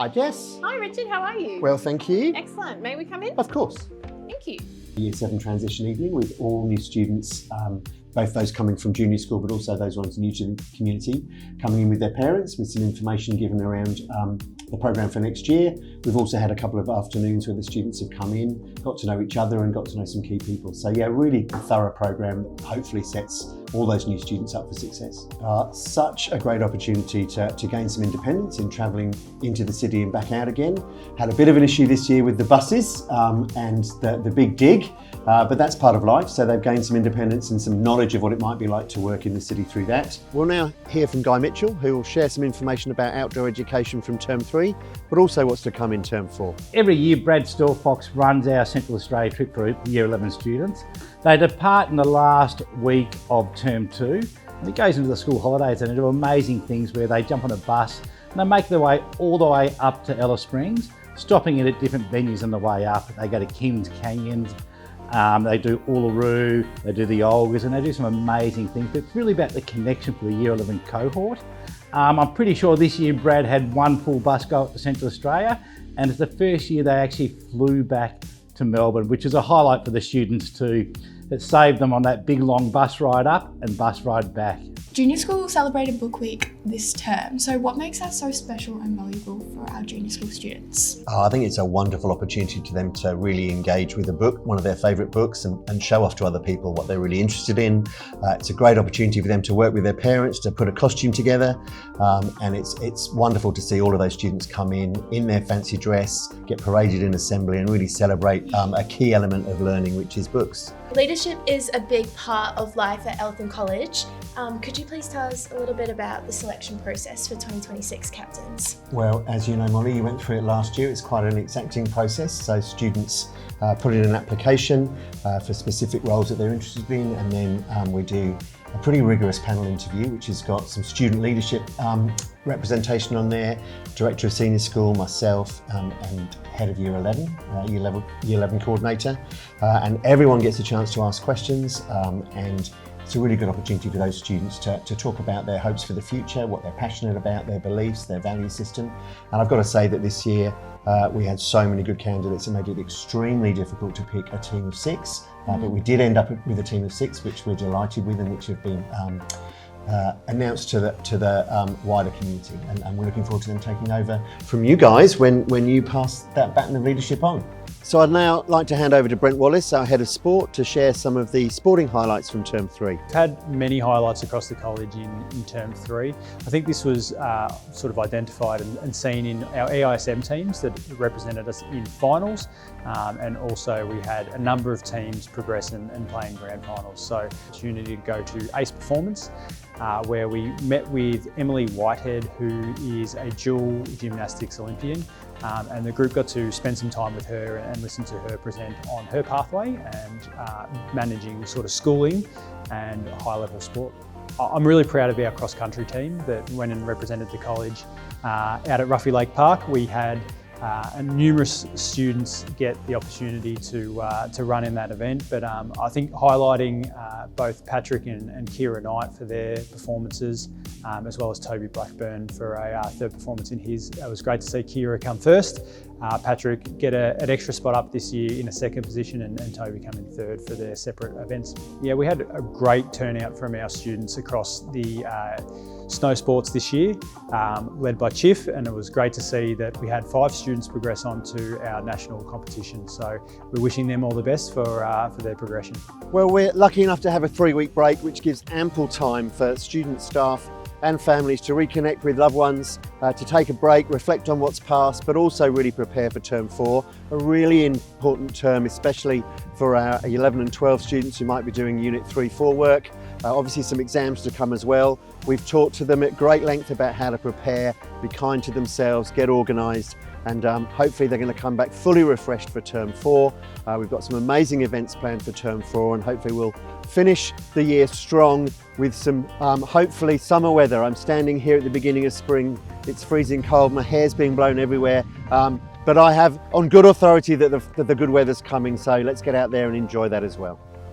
Hi Jess. Hi Richard, how are you? Well, thank you. Excellent. May we come in? Of course. Thank you. Year 7 transition evening with all new students, both those coming from junior school but also those ones new to the community, coming in with their parents with some information given around the programme for next year. We've also had a couple of afternoons where the students have come in, got to know each other and got to know some key people. So yeah, really a thorough programme that hopefully sets all those new students up for success. Such a great opportunity to gain some independence in travelling into the city and back out again. Had a bit of an issue this year with the buses and the big dig, but that's part of life. So they've gained some independence and some knowledge of what it might be like to work in the city through that. We'll now hear from Guy Mitchell, who will share some information about outdoor education from Term 3, but also what's to come in Term 4. Every year Brad Stalfox runs our Central Australia trip group, Year 11 students. They depart in the last week of Term 2 and it goes into the school holidays and they do amazing things where they jump on a bus and they make their way all the way up to Alice Springs, stopping in at different venues on the way up. They go to Kings Canyons, they do Uluru, they do the Olgas, and they do some amazing things. But it's really about the connection for the Year 11 cohort. I'm pretty sure this year Brad had one full bus go up to Central Australia, and it's the first year they actually flew back to Melbourne, which is a highlight for the students too. It saved them on that big long bus ride up and bus ride back. Junior school celebrated Book Week this term, so what makes that so special and valuable for our junior school students? I think it's a wonderful opportunity to them to really engage with a book, one of their favourite books, and show off to other people what they're really interested in. It's a great opportunity for them to work with their parents, to put a costume together, and it's wonderful to see all of those students come in their fancy dress, get paraded in assembly and really celebrate a key element of learning, which is books. Leadership is a big part of life at ELTHAM College. Could you please tell us a little bit about the selection process for 2026 captains? Well, as you know, Molly, you went through it last year. It's quite an exacting process. So students put in an application for specific roles that they're interested in, and then we do a pretty rigorous panel interview, which has got some student leadership representation on there, Director of Senior School, myself, and Head of Year 11, Year 11 Coordinator. And everyone gets a chance to ask questions, and it's a really good opportunity for those students to talk about their hopes for the future, what they're passionate about, their beliefs, their value system. And I've got to say that this year we had so many good candidates and made it extremely difficult to pick a team of 6. But we did end up with a team of 6, which we're delighted with and which have been announced to the wider community. And we're looking forward to them taking over from you guys when you pass that baton of leadership on. So I'd now like to hand over to Brent Wallace, our Head of Sport, to share some of the sporting highlights from Term 3. We've had many highlights across the college in Term 3. I think this was sort of identified and seen in our EISM teams that represented us in finals, and also we had a number of teams progress and play in grand finals. So opportunity to go to ACE Performance, where we met with Emily Whitehead, who is a dual gymnastics Olympian, and the group got to spend some time with her and listen to her present on her pathway and managing sort of schooling and high level sport. I'm really proud of our cross country team that went and represented the college out at Ruffy Lake Park. We had numerous students get the opportunity to run in that event, but I think highlighting both Patrick and Kira Knight for their performances, as well as Toby Blackburn for a third performance in his. It was great to see Kira come first, Patrick get an extra spot up this year in a second position, and Toby come in third for their separate events. Yeah, we had a great turnout from our students across the snow sports this year, led by Chiff, and it was great to see that we had 5 students progress on to our national competition. So we're wishing them all the best for their progression. Well, we're lucky enough to have a 3-week break, which gives ample time for students, staff and families to reconnect with loved ones, to take a break, reflect on what's past, but also really prepare for Term 4, a really important term, especially for our 11 and 12 students who might be doing Unit 3-4 work. Obviously some exams to come as well. We've talked to them at great length about how to prepare, be kind to themselves, get organised, and hopefully they're going to come back fully refreshed for Term 4. We've got some amazing events planned for Term 4, and hopefully we'll finish the year strong with some hopefully summer weather. I'm standing here at the beginning of spring. It's freezing cold, my hair's being blown everywhere, but I have on good authority that the good weather's coming, so let's get out there and enjoy that as well.